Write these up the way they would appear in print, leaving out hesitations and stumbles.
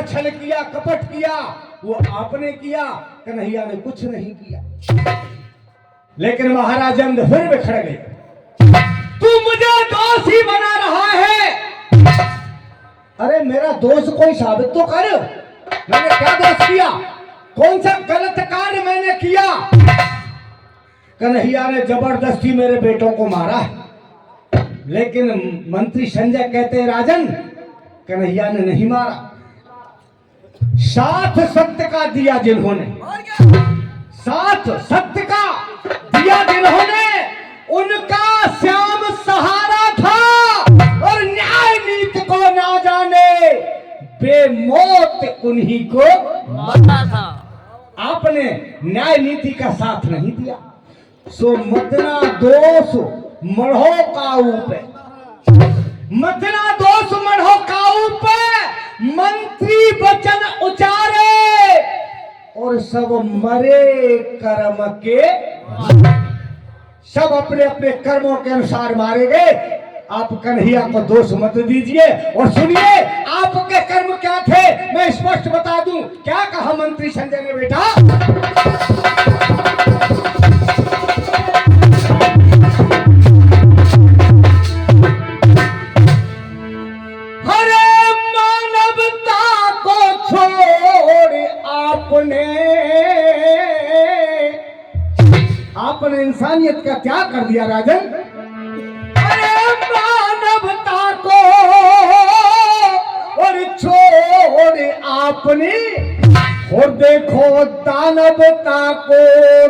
छल किया, कपट किया, वो आपने किया, कन्हैया ने कुछ नहीं किया। लेकिन महाराज अंध फिर बिखर गए। तू मुझे दोषी बना रहा है। अरे मेरा दोष कोई साबित तो कर। मैंने क्या दोष किया? कौन सा गलत कार्य मैंने किया? कन्हैया ने जबरदस्ती मेरे बेटों को मारा, लेकिन मंत्री संजय कहते हैं राजन, कन्हैया ने नहीं मारा। साथ सत्य का दिया जिन्होंने, साथ सत्य का दिया जिन्होंने, उनका श्याम सहारा था और न्याय नीति को ना जाने बेमौत उन्हीं को मरना था। आपने न्याय नीति का साथ नहीं दिया, सो मतना दोष मढ़ो काऊ पे, मतना दोष मढ़ो काऊ पे। मंत्री वचन उचारे और सब मरे कर्म के, सब अपने अपने कर्मों के अनुसार मारे गए। आप कन्हैया को दोष मत दीजिए और सुनिए आपके कर्म क्या थे, मैं स्पष्ट बता दूं। क्या कहा मंत्री संजय ने बेटा? हरे मानवता को छोड़ आपने इंसानियत का त्याग कर दिया राजन। अरे मानवता को और छोड़ आपने, और देखो दानवता को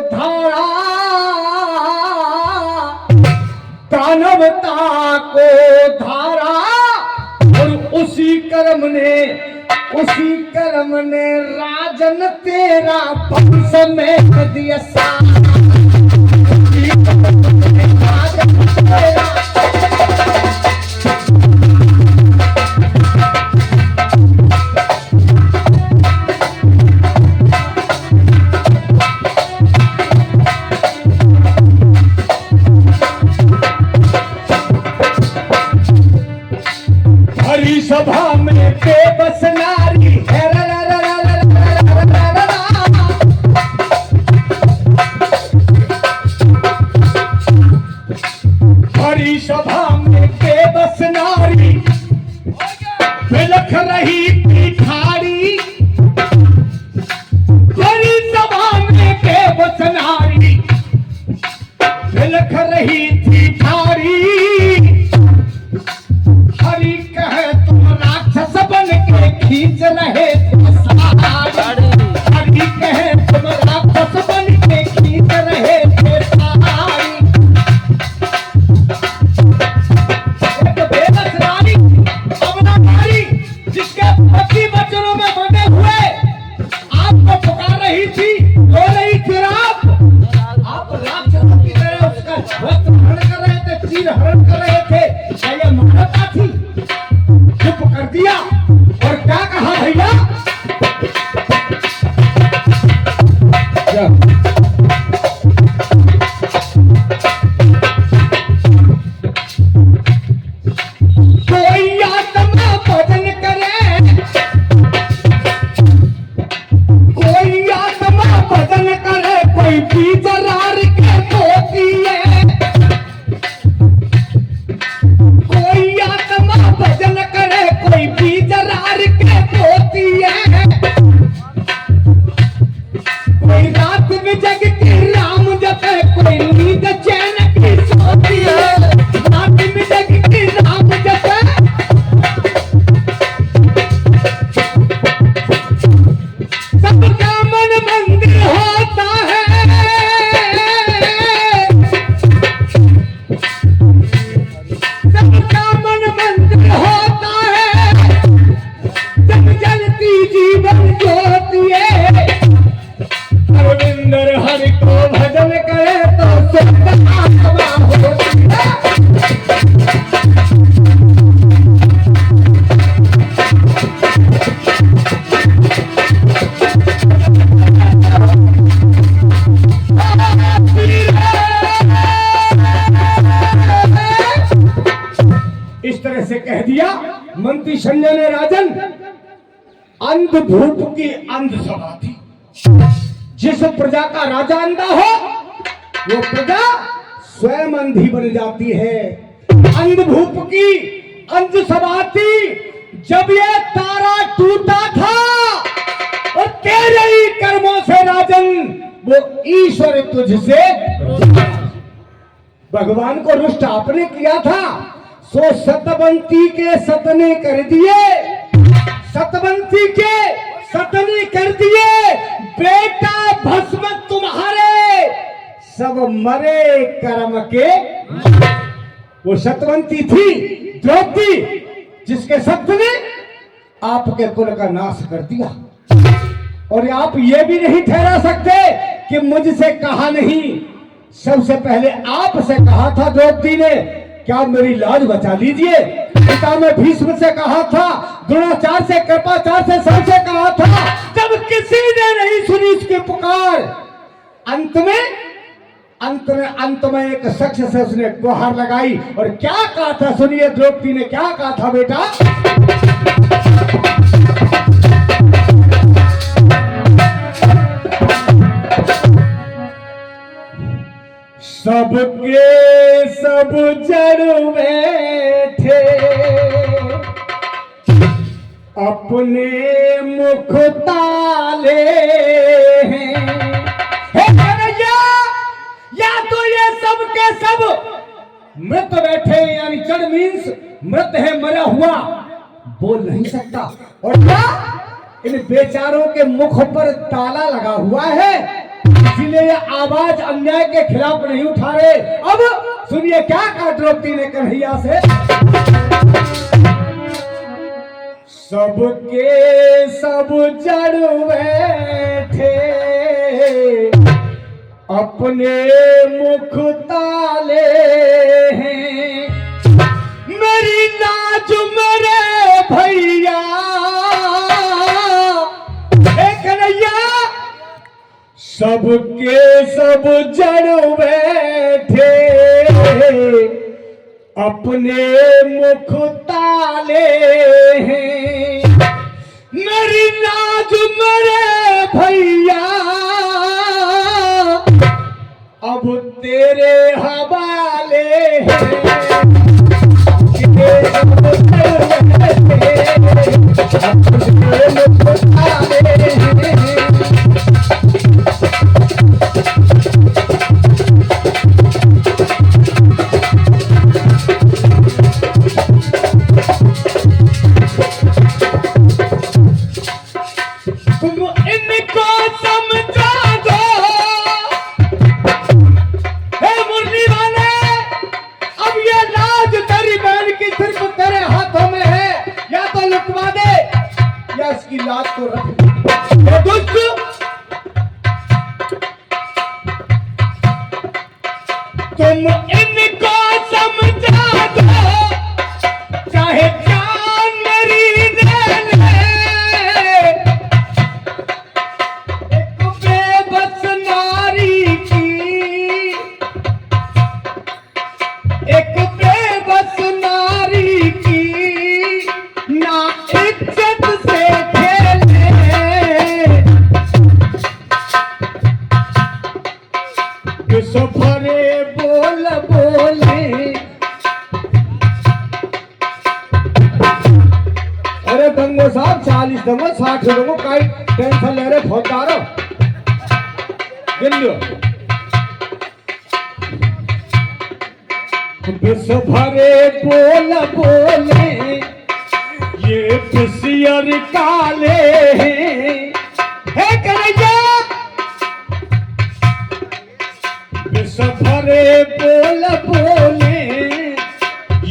धारा, दानवता को धारा, और उसी कर्म ने राजन तेरा वंश में दिया सा। हरी सभा में बेबस नारी है, हरी सभा में बेबस नारी बिलख रही भिखारी। हरी सभा में बेबस नारी बिलख रही भिखारी। हरि कहे तुम राक्षस बन के खींच रहे थे साड़ी, हरि कहे तुम राक्षस बन के खींच रहे थे साड़ी। एक बेबस नारी, अबला नारी, जिसके पति वचनों में बंधे हुए आपको पुकार रही थी, रो रही थी। आप राक्षस की तरह उसका वस्त्र हरण कर रहे थे, चीर हरण कर रहे थे। क्या ये मानवता थी? चुप कर दिया और क्या कहा भैया? कोई आत्मा भजन करे, कोई आत्मा भजन करे, कोई बीज रार के धोती है। कोई आत्मा भजन करे, कोई बीज रार के धोती है। कोई रात में जगती राम जपे, कोई नींद चैन की सोती है। रात में जगती राम जपे, सबका मन मंदिर होता है। सबका मन मंदिर होता है। जब जलती जी अंधभूप की अंधसभा थी। जिस प्रजा का राजा अंधा हो वो प्रजा स्वयं अंधी बन जाती है। अंधभूप की अंधसभा थी। जब ये तारा टूटा था और तेरे ही कर्मों से राजन वो ईश्वर तुझसे भगवान को रुष्ट आपने किया था। सो सतवंती के सतने कर दिए, सतवंती के सतने कर दिए। बेटा भस्म तुम्हारे सब मरे कर्म के। वो सतवंती थी द्रौपदी जिसके सत्य ने आपके कुल का नाश कर दिया। और आप ये भी नहीं ठहरा सकते कि मुझसे कहा नहीं। सबसे पहले आपसे कहा था द्रौपदी ने, क्या मेरी लाज बचा लीजिए। पिता में भीष्म से कहा था, द्रोणाचार्य से, कृपाचार्य से, सबसे कहा था। जब किसी ने नहीं सुनी उसकी पुकार, अंत में एक शख्स से उसने गुहार लगाई। और क्या कहा था सुनिए, द्रौपदी ने क्या कहा था बेटा। सबके सब जड़ बैठे अपने मुख ताले हैं। या तो ये सब के सब मृत बैठे, यानी जड़ मीन्स मृत है, मरा हुआ, बोल नहीं सकता। और क्या इन बेचारों के मुख पर ताला लगा हुआ है, इसलिए ये आवाज अन्याय के खिलाफ नहीं उठा रहे। अब सुनिए क्या कहा द्रौपदी ने कन्हैया से। सबके सब जड़ बैठे अपने मुख ताले हैं। मेरी लाज मेरे भैया कन्हैया, सबके सब जड़ बैठे अपने मुख ताले हैं। मेरी लाज मेरे भैया अब तेरे हवाले हैं। तुम इनको समझा दो, चाहे जान मेरी ले ले। एक बेबस नारी की, एक बेबस नारी की ना इज्जत से खेले। किस भरे बोल बोले, अरे दंगो साहब 40 दंगो 60 दंगो काई टेंशन ले रहे फौजदारो गिन लो। विष भरे बोल बोले ये पिसियर काले हैं। हे कन्हैया विष भरे बोल बोले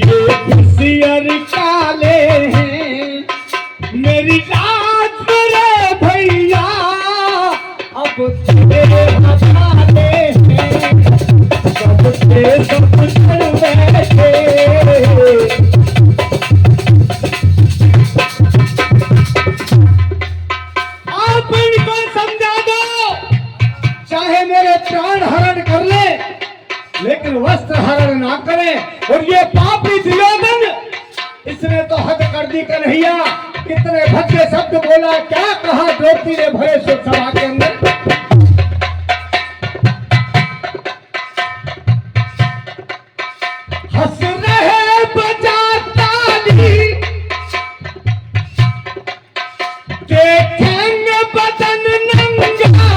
ये पिसियर काले हैं। मेरी लाज मेरे भैया अब तेरे हवाले हैं। सबके सब चढ़ बैठे आप इनको समझा दो, चाहे मेरे प्राण हरण कर ले लेकिन वस्त्र हरण ना करें। और ये पापी दुर्योधन इसने तो हद कर दी कन्हैया। कितने भद्दे शब्द बोला, क्या कहा द्रौपदी ने भरे सो सभा के अंदर। हंस रहे बजा ताली, देखेंगे बदन नंगा।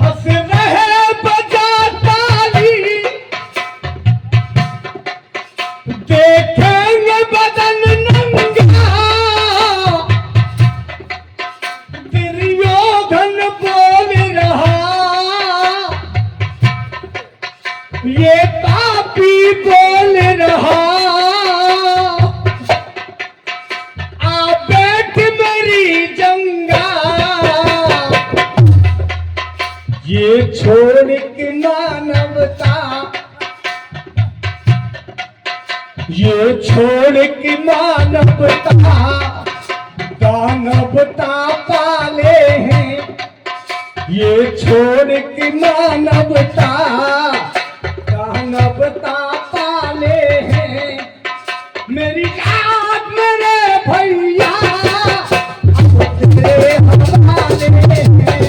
हंस रहे बजा ताली, देखेंगे बदन नंगा। दुर्योधन बोल रहा, ये पापी बोल रहा, आ बैठ मेरी जंगा। ये छोड़ के मानवता, ये छोड़ के मानवता, दानवता पाले हैं। ये छोड़ के मानवता, दानवता पाले हैं। मेरी याद मेरे भैया अब तेरे हवाले हैं।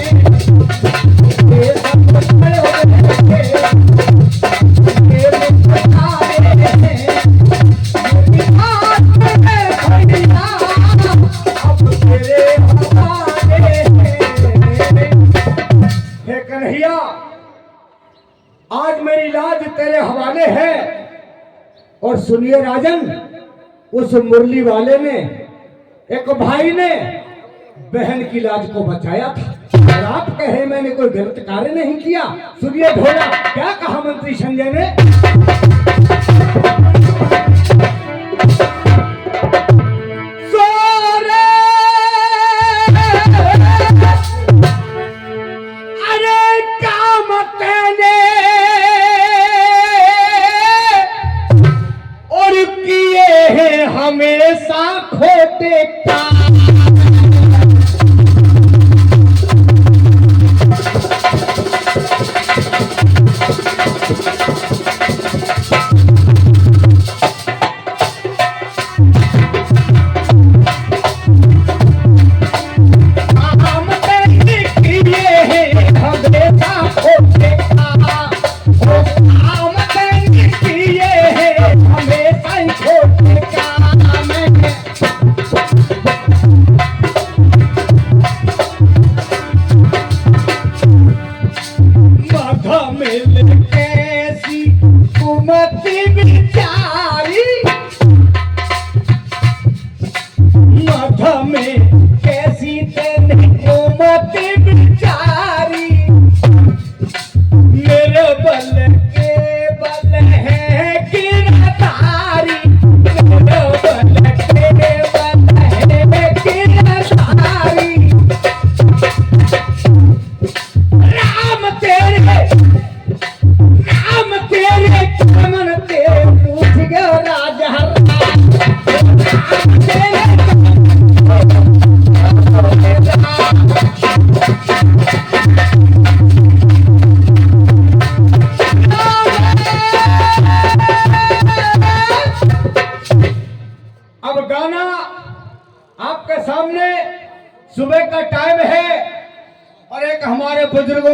ये सब बड़े हैं, ये मुस्कुराए हैं। मेरी याद मेरे भैया अब तेरे हवाले हैं। हे कन्हैया, आज मेरी लाज तेरे हवाले है। और सुनिए राजन, उस मुरली वाले ने, एक भाई ने बहन की लाज को बचाया था। और आप कहे मैंने कोई गलत कार्य नहीं किया। सुनिए ढोला, क्या कहा मंत्री संजय ने। अरे काम कहने और किए हैं हमेशा खोटे काम। में